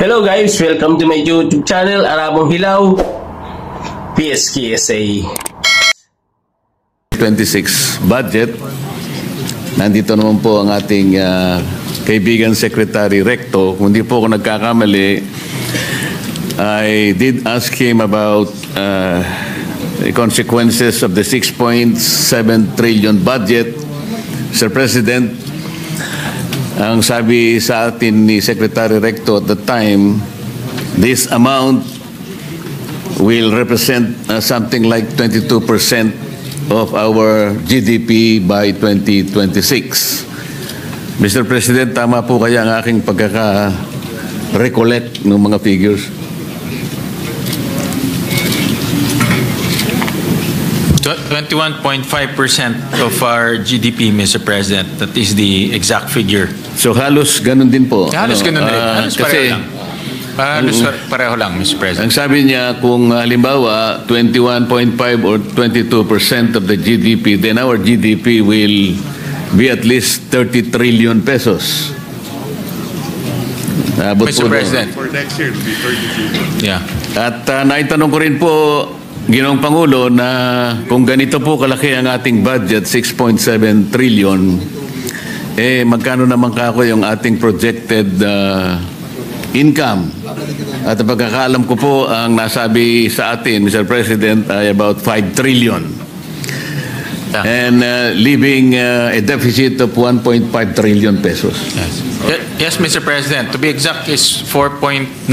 Hello guys, welcome to my YouTube channel, Arabong Hilaw, PSKSA. 26 budget. Nandito naman po ang ating kaibigan Secretary Recto. Kung di po ako nagkakamali, I did ask him about the consequences of the 6.7 trillion budget. Mr. President, ang sabi sa atin ni Secretary Recto at the time, this amount will represent something like 22% of our GDP by 2026. Mr. President, tama po kaya ang aking pagkaka-recollect ng mga figures? 21.5% of our GDP, Mr. President. That is the exact figure. So halos ganun din po. Halos ganun din. Halos kasi, pareho lang, Mr. President. ang sabi niya, kung halimbawa 21.5 or 22% of the GDP, then our GDP will be at least 30 trillion pesos. Mr. President. For next year, it will be 30 trillion. Yeah. At naitanong ko rin po, Ginoong Pangulo, na kung ganito po kalaki ang ating budget, 6.7 trillion, magkano naman kako yung ating projected income? At pagkakaalam ko po, ang nasabi sa atin, Mr. President, ay about 5 trillion. Yeah. And leaving a deficit of 1.5 trillion pesos. Yes, Mr. President. To be exact is 4.9.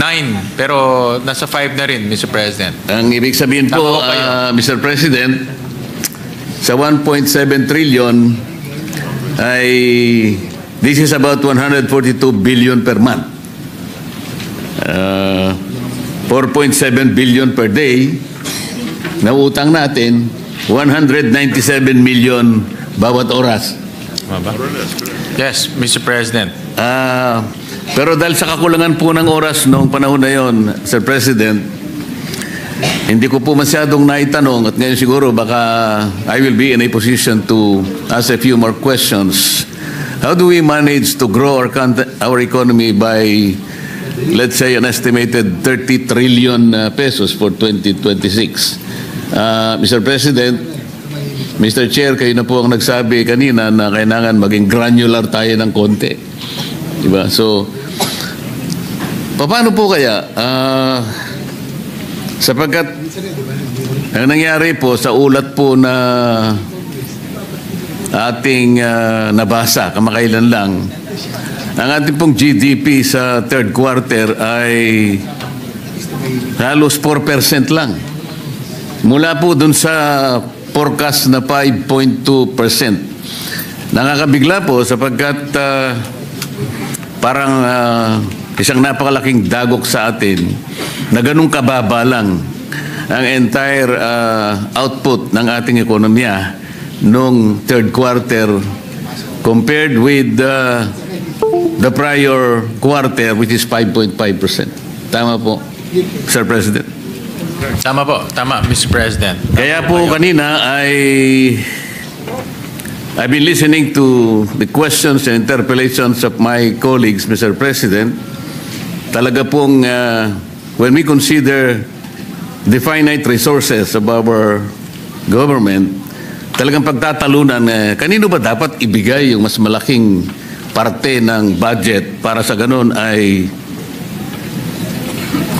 Pero nasa 5 na rin, Mr. President. Ang ibig sabihin po, Mr. President, sa 1.7 trillion ay this is about 142 billion per month. 4.7 billion per day na utang natin, 197 million bawat oras. Yes, Mr. President. Pero dahil sa kakulangan po ng oras noong panahon na yon, Sir President, hindi ko po masyadong naitanong at ngayon siguro baka I will be in a position to ask a few more questions. How do we manage to grow our economy by, let's say, an estimated 30 trillion pesos for 2026? Mr. President, Mr. Chair, kayo na po ang nagsabi kanina na kailangan maging granular tayo ng konti. Diba? So, paano po kaya? Sapagkat ang nangyari po sa ulat po na ating nabasa kamakailan lang, ang ating pong GDP sa third quarter ay halos 4% lang. Mula po dun sa forecast na 5.2%. Nakakabigla po sapagkat parang isang napakalaking dagok sa atin na ganun kababa lang ang entire output ng ating ekonomiya noong third quarter compared with the prior quarter, which is 5.5%. Tama po, Sir President? Tama po. Tama, Mr. President. Kaya po kanina I've been listening to the questions and interpellations of my colleagues, Mr. President. Talaga pong when we consider the finite resources of our government, talagang pagtatalunan, kanino ba dapat ibigay yung mas malaking parte ng budget para sa ganun ay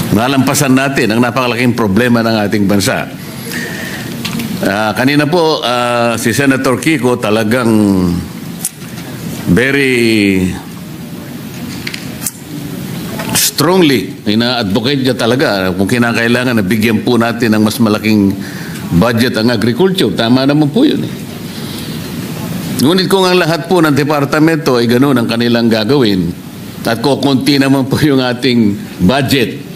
malampasan natin ang napakalaking problema ng ating bansa. Kanina po, si Senator Kiko talagang very strongly ina-advocate niya talaga kung kinakailangan na bigyan po natin ng mas malaking budget ang agriculture. Tama naman po yun. Ngunit kung ang lahat po ng departamento ay ganoon ang kanilang gagawin at kukunti naman po yung ating budget,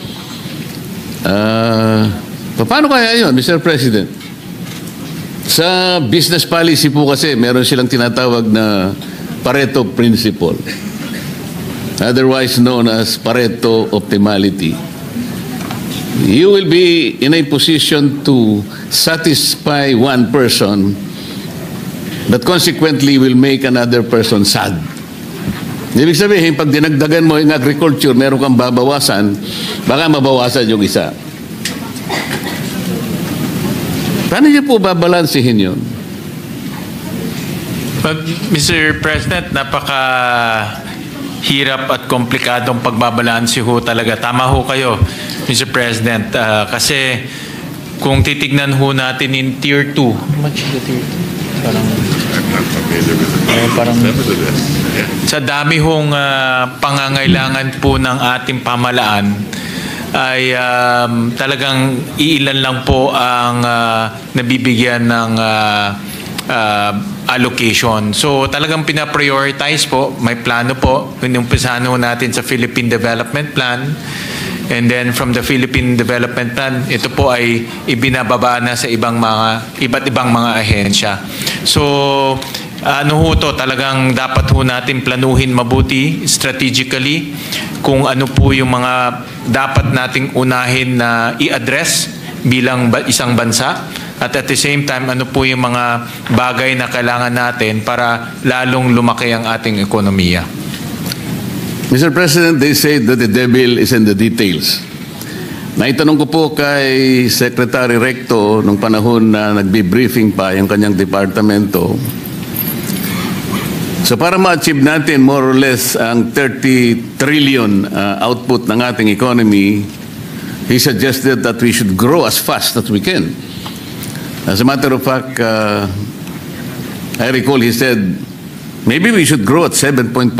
paano kaya yun, Mr. President? Sa business policy po kasi, meron silang tinatawag na Pareto Principle, otherwise known as Pareto Optimality. You will be in a position to satisfy one person, but consequently will make another person sad. Ibig sabihin, pag dinagdagan mo yung agriculture, meron kang babawasan, baka mabawasan yung isa. Paano niyo po babalansihin yun? But, Mr. President, napaka-hirap at komplikadong pagbabalansi ho talaga. Tama ho kayo, Mr. President. Kasi kung titignan ho natin in Tier 2, sa dami hong pangangailangan po ng ating pamalaan, ay talagang iilan lang po ang nabibigyan ng allocation. So talagang pina-prioritize po, may plano po, inumpisahan ho natin sa Philippine Development Plan, and then from the Philippine Development Plan, ito po ay ibinababa na sa iba't ibang mga ahensya. So ano ho to, talagang dapat ho natin planuhin mabuti, strategically, kung ano po yung mga dapat nating unahin na i-address bilang isang bansa, at the same time, ano po yung mga bagay na kailangan natin para lalong lumaki ang ating ekonomiya. Mr. President, they say that the devil is in the details. Naitanong ko po kay Secretary Recto nung panahon na nagbi-briefing pa yung kanyang departamento. So para ma-achieve natin more or less ang 30 trillion output ng ating economy, he suggested that we should grow as fast as we can. As a matter of fact, I recall he said, maybe we should grow at 7.5%.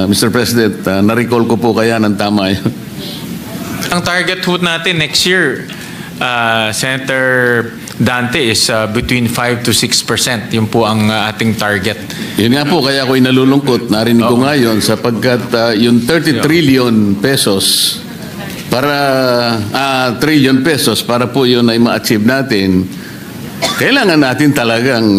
Mr. President, na-recall ko po kaya ng tama yun. Ang target ho natin next year, Senator Dante, is between 5 to 6%. Yun po ang ating target. Yun nga po, kaya ako'y nalulungkot. Narinig ko nga yun sapagkat yung 30 trillion pesos para trillion pesos para po yun ay ma-achieve natin, kailangan natin talagang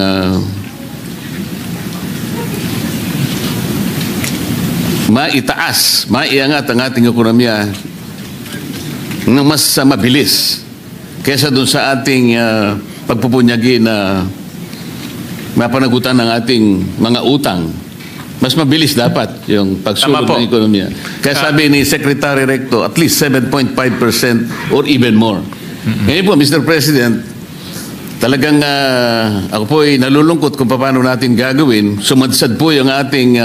maitaas, maiangat ang ating ekonomiya ng mas mabilis kaysa dun sa ating pagpupunyagi na mapanagutan ng ating mga utang. Mas mabilis dapat yung pagsulong ng ekonomiya. Kaya sabi ni Secretary Recto, at least 7.5% or even more. Ngayon po, Mr. President, talagang ako po ay nalulungkot kung paano natin gagawin. Sumadsad po yung ating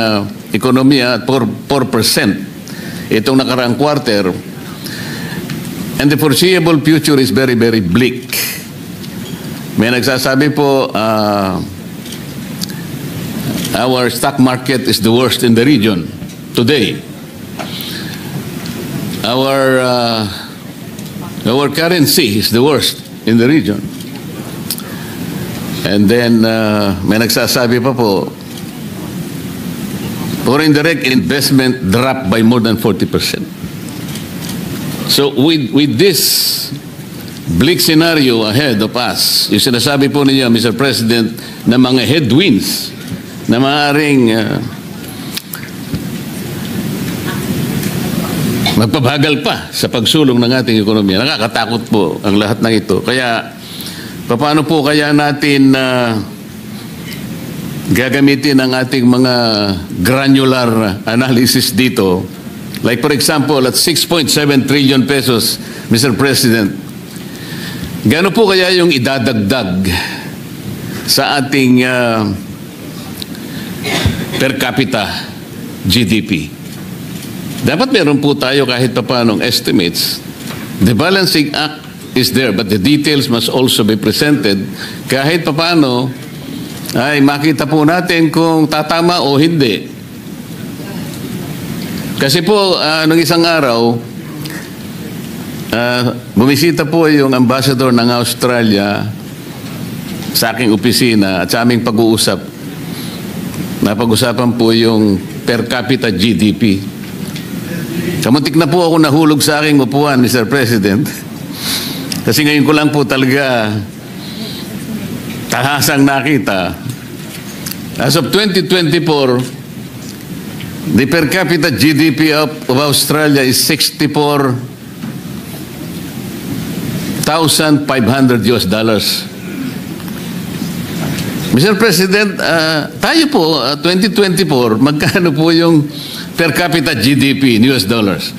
ekonomiya at 4%. Itong nakaraang quarter. And the foreseeable future is very, very bleak. May nagsasabi po, our stock market is the worst in the region today. Our currency is the worst in the region. And then, may nagsasabi pa po, foreign direct investment dropped by more than 40%. So with this bleak scenario ahead of us, yung sinasabi po niya, Mr. President, na mga headwinds na maaaring magpabagal pa sa pagsulong ng ating ekonomiya. Nakakatakot po ang lahat ng ito. Kaya, paano po kaya natin gagamitin ang ating mga granular analysis dito? Like for example, at 6.7 trillion pesos, Mr. President, gaano po kaya yung idadagdag sa ating per capita GDP? Dapat meron po tayo kahit pa paanong estimates. The Balancing Act is there, but the details must also be presented. Kahit pa paano, ay makita po natin kung tatama o hindi. Kasi po, nung isang araw, bumisita po yung ambassador ng Australia sa aking opisina at sa aming pag-uusap. Napag-usapan po yung per capita GDP. Kamuntik na po ako nahulog sa aking upuan, Mr. President. Kasi ngayon ko lang po talaga tahasang nakita. As of 2024, the per capita GDP of Australia is $64,500. Mr. President, tayo po, 2024, magkano po yung per capita GDP in US dollars?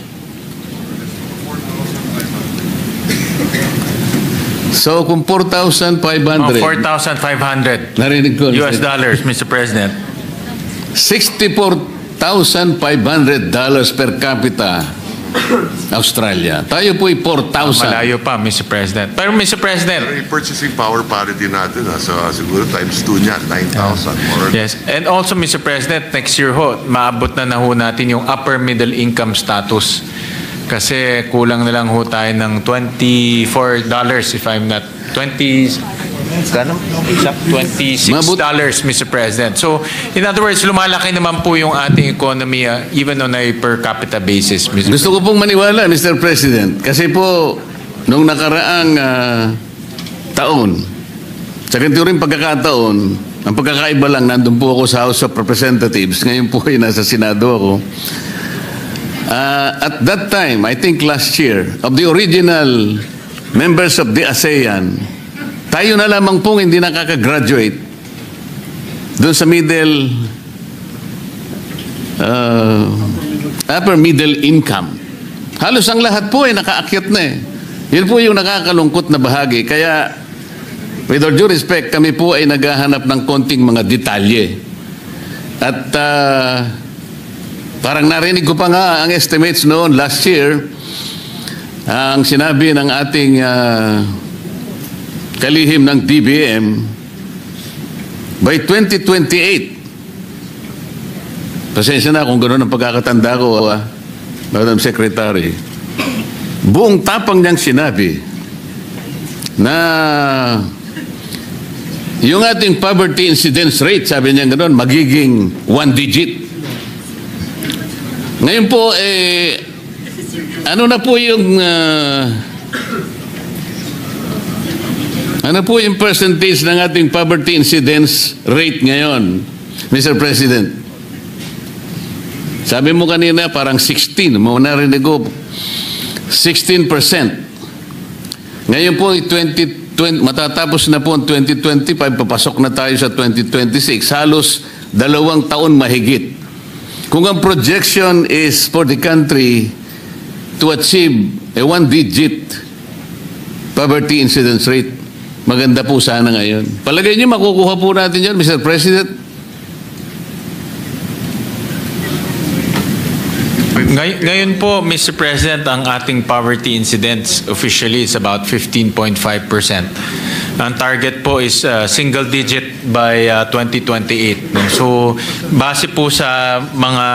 So, kung 4,500. 4,500 Narinig ko. US dollars, Mr. President. $64,500 per capita Australia. Tayo po ay 4,000. Malayo pa, Mr. President. Pero Mr. President, Yung purchasing power parity natin, so siguro times 2 niya, 9,000. yes. And also, Mr. President, next year ho, maabot na ho natin yung upper middle income status. Kasi kulang na lang ho tayo ng $24 if I'm not, $26, Mr. President. So, in other words, lumalaki naman po yung ating economy even on a per capita basis, Mr. Gusto ko pong maniwala, Mr. President, kasi po, nung nakaraang taon, sa ganito rin pagkakataon, ang pagkakaiba lang, nandun po ako sa House of Representatives, ngayon po ay nasa Senado ako. At that time, I think last year, of the original members of the ASEAN, tayo na lamang pong hindi nakaka-graduate doon sa upper middle income. Halos ang lahat po ay nakaakyat na eh. Yun po yung nakakalungkot na bahagi. Kaya, with all due respect, kami po ay naghahanap ng konting mga detalye. At parang narinig ko pa nga ang estimates noon last year, ang sinabi ng ating kalihim ng DBM, by 2028, pasensya na kung gano'n ang pagkakatanda ko, Madam Secretary, buong tapang niyang sinabi na yung ating poverty incidence rate, sabi niya gano'n, magiging 1 digit. Ngayon po, ano na po yung ano po yung percentage ng ating poverty incidence rate ngayon, Mr. President? Sabi mo kanina parang 16, mo narinig ko 16%. Ngayon po 2020, matatapos na po ang 2025, papasok na tayo sa 2026, halos 2 taon mahigit. Kung ang projection is for the country to achieve a 1-digit poverty incidence rate, maganda po sana ngayon. Palagay niyo makukuha po natin yan, Mr. President? Ngayon po, Mr. President, ang ating poverty incidence officially is about 15.5%. Ang target po is single digit by 2028. So, base po sa mga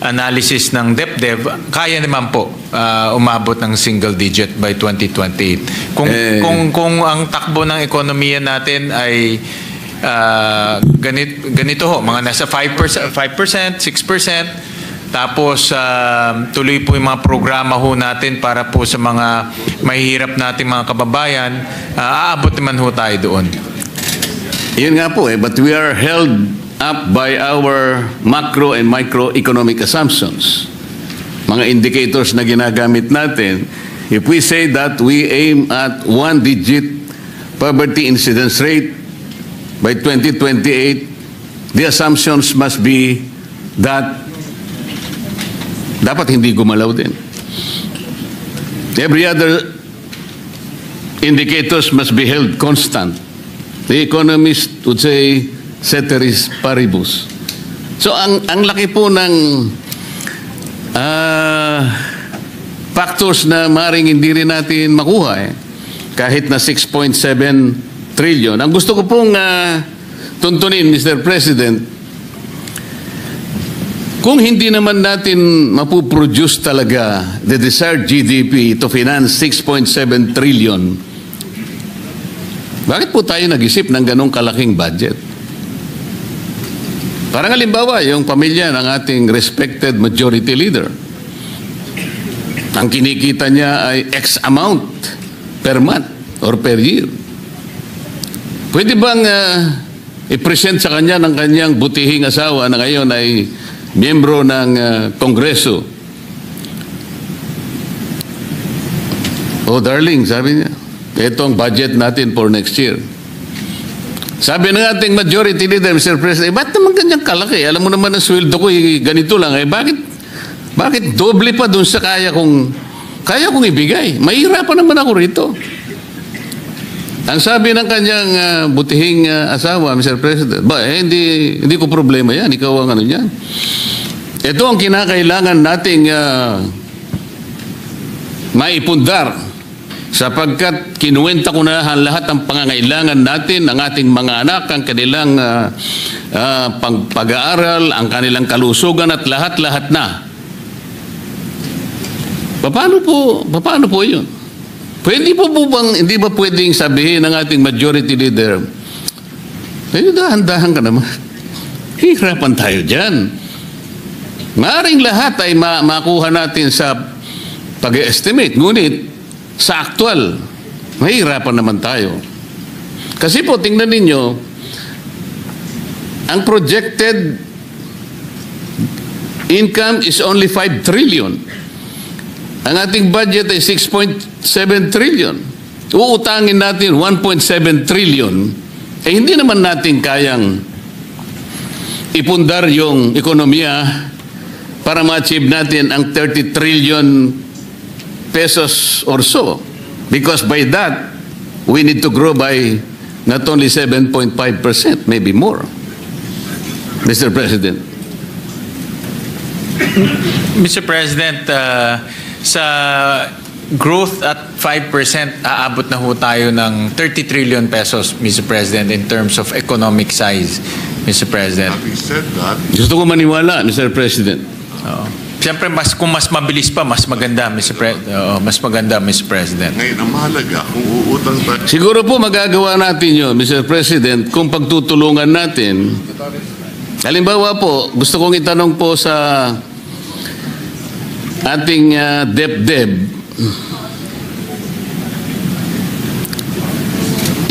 analysis ng DepDev, kaya naman po umabot ng single digit by 2028. Kung ang takbo ng ekonomiya natin ay ganito ho, mga nasa 5%, 6%, tapos tuloy po yung mga programa ho natin para po sa mga mahihirap nating mga kababayan, aabot naman ho tayo doon. Yun nga po but we are held up by our macro and microeconomic assumptions. Mga indicators na ginagamit natin. If we say that we aim at 1-digit poverty incidence rate by 2028, the assumptions must be that dapat hindi gumalaw din. Every other indicators must be held constant. The economist would say, ceteris paribus. So, ang laki po ng factors na maring hindi rin natin makuha kahit na 6.7 trillion. Ang gusto ko pong tuntunin, Mr. President, kung hindi naman natin mapuproduce talaga the desired GDP to finance 6.7 trillion, bakit po tayo nag-isip ng ganong kalaking budget? Parang halimbawa, yung pamilya ng ating respected majority leader, ang kinikita niya ay X amount per month or per year. Pwede bang i-present sa kanya ng kanyang butihing asawa na ngayon ay miyembro ng Kongreso? Oh, darling, sabi niya, ito ang budget natin for next year. Sabi ng ating majority leader, Mr. President, ba't naman ganyan kalaki? Alam mo naman ang sweldo ko, ganito lang. Bakit doble pa dun sa kaya kong ibigay? Mahirapan naman ako rito. Ang sabi ng kanyang butihing asawa, Mr. President, hindi ko problema yan. Ikaw ang ano yan. Ito ang kinakailangan nating maipundar sapagkat kinuwenta ko na lahat ng pangangailangan natin, ang ating mga anak, ang kanilang pag-aaral, ang kanilang kalusugan at lahat-lahat na. Paano po yun? Hindi ba pwedeng sabihin ng ating majority leader, dahan-dahan ka naman. Hihirapan tayo dyan. Maaring lahat ay makuha natin sa pag-estimate. Ngunit, sa actual, mahihirapan naman tayo. Kasi po, tingnan ninyo, ang projected income is only 5 trillion. Ang ating budget ay 6.7 trillion. Uutangin natin 1.7 trillion. Hindi naman natin kayang ipundar yung ekonomiya para ma-achieve natin ang 30 trillion pesos or so. Because by that, we need to grow by not only 7.5%, maybe more. Mr. President. Mr. President, sa growth at 5%, aabot na ho tayo ng 30 trillion pesos, Mr. President, in terms of economic size, Mr. President. Having said that, Gusto ko maniwala, Mr. President. Siyempre, kung mas mabilis pa, mas maganda, mas maganda, Mr. President. ngayon ang mahalaga, kung uutang tayo, Siguro po magagawa natin yun, Mr. President, kung pagtutulungan natin. Halimbawa po, gusto kong itanong po sa ating DepDep,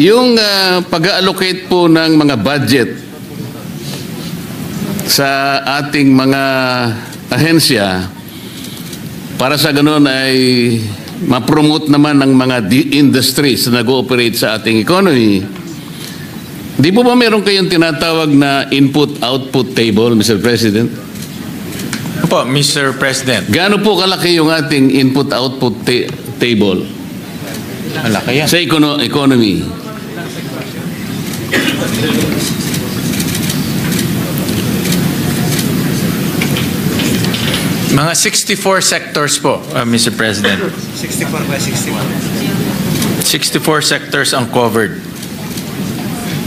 yung pag-allocate po ng mga budget sa ating mga ahensya para sa ganun ay ma-promote naman ng mga industries na nag-ooperate sa ating economy. Di po ba meron kayong tinatawag na input-output table, Mr. President? Opo, Mr. President. Gaano po kalaki yung ating input-output table Malaki yan. sa economy? Mga 64 sectors po, Mr. President. 64 by 61. 64 sectors ang covered.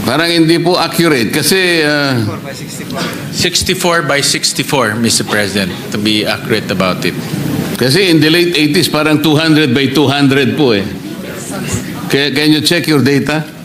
Parang hindi po accurate kasi 4 by 64. 64 by 64, Mr. President, to be accurate about it. kasi in the late 80s parang 200 by 200 po eh. Can you check your data?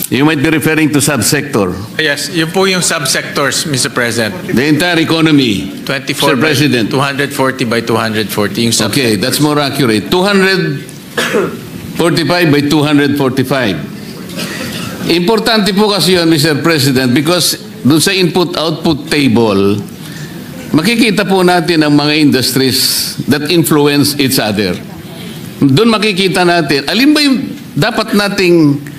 You might be referring to subsector. Yes, yun po yung subsectors, Mr. President. The entire economy. 24 Mr. President. by 240 by 240 yung subsectors. Okay, that's more accurate. 245 by 245. Importante po kasi yun, Mr. President, because doon sa input-output table, makikita po natin ang mga industries that influence each other. Doon makikita natin, alin ba yung dapat nating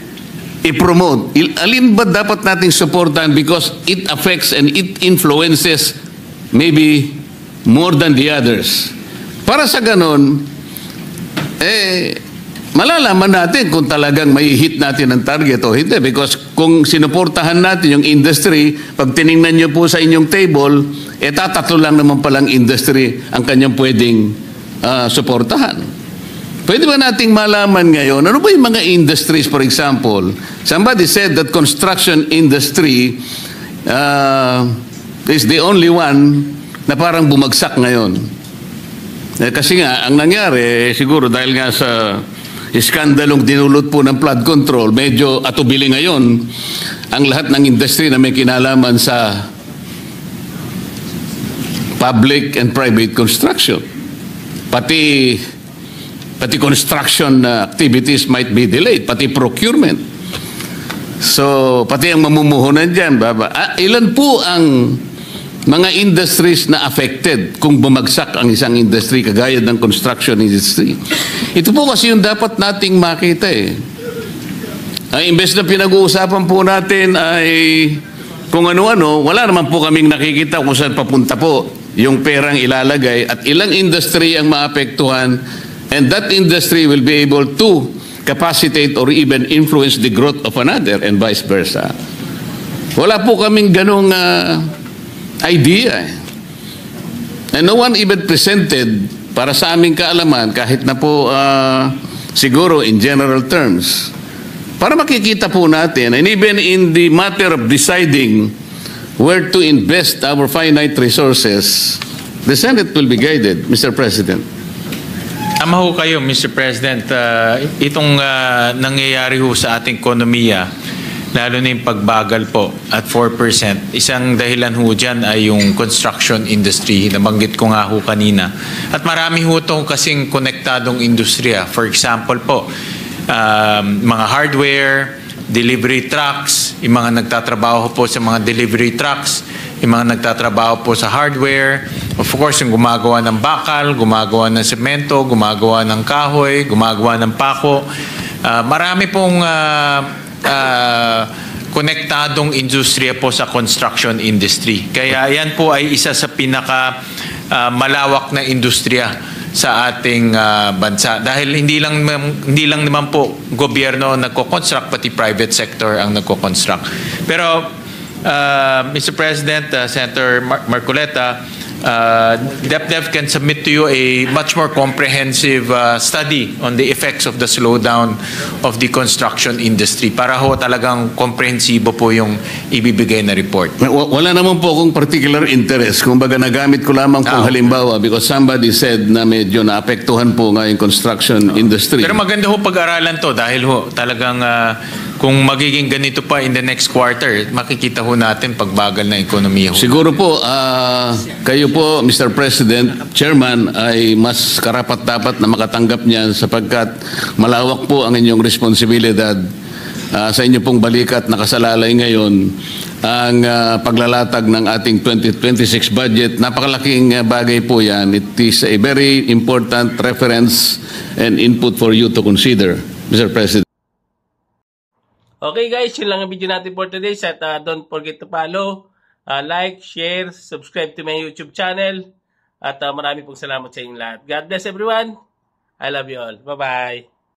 i-promote? Alin ba dapat nating supportan because it affects and it influences maybe more than the others? Para sa ganon, malalaman natin kung talagang may hit natin ang target o hindi. Because kung sinuportahan natin yung industry, pag tiningnan nyo po sa inyong table, tatatlo lang naman palang industry ang kanyang pwedeng suportahan. Pwede ba nating malaman ngayon, ano ba yung mga industries, for example? Somebody said that construction industry is the only one na parang bumagsak ngayon. Kasi nga, ang nangyari, siguro dahil nga sa iskandalong dinulot po ng flood control, medyo atubili ngayon ang lahat ng industry na may kinalaman sa public and private construction. Pati construction activities might be delayed, pati procurement. So, pati ang mamumuhunan dyan, ilan po ang mga industries na affected kung bumagsak ang isang industry kagaya ng construction industry? Ito po kasi yung dapat nating makita eh. Imbes na pinag-uusapan po natin ay kung ano-ano, wala naman po kaming nakikita kung saan papunta po yung perang ilalagay at ilang industry ang maapektuhan, and that industry will be able to capacitate or even influence the growth of another and vice versa. Wala po kaming ganong idea. And no one even presented para sa aming kaalaman, kahit na po siguro in general terms, para makikita po natin, and even in the matter of deciding where to invest our finite resources, the Senate will be guided, Mr. President. Tama ho kayo, Mr. President. Itong nangyayari ho sa ating ekonomiya, lalo na yung pagbagal po at 4%, isang dahilan ho dyan ay yung construction industry. Nabanggit ko nga ho kanina. At marami ho itong kasing konektadong industriya. For example po, mga hardware, delivery trucks, yung mga nagtatrabaho po sa mga delivery trucks, yung mga nagtatrabaho po sa hardware, of course, yung gumagawa ng bakal, gumagawa ng semento, gumagawa ng kahoy, gumagawa ng pako. Marami pong konektadong industriya po sa construction industry. Kaya yan po ay isa sa pinaka malawak na industriya sa ating bansa, dahil hindi lang naman po gobyerno nagko-construct, pati private sector ang nagko-construct. Pero Mr. President, Senator Marcoleta, DepDev can submit to you a much more comprehensive study on the effects of the slowdown of the construction industry para ho talagang komprehensibo po yung ibibigay na report. Wala naman po akong particular interest. Kung baga nagamit ko lamang pong halimbawa because somebody said na medyo naapektuhan po nga yung construction industry. Pero maganda ho pag-aralan to dahil ho talagang kung magiging ganito pa in the next quarter, makikita ho natin pagbagal na ekonomiya ho. Siguro po, kayo po, Mr. President, Chairman, ay mas karapat-dapat na makatanggap niyan sapagkat malawak po ang inyong responsibilidad sa inyo pong balikat nakasalalay ngayon ang paglalatag ng ating 2026 budget. Napakalaking bagay po yan. It is a very important reference and input for you to consider, Mr. President. Okay guys, yun lang ang video natin for today. At don't forget to follow, like, share, subscribe to my YouTube channel. At marami pong salamat sa inyong lahat. God bless everyone. I love you all. Bye-bye.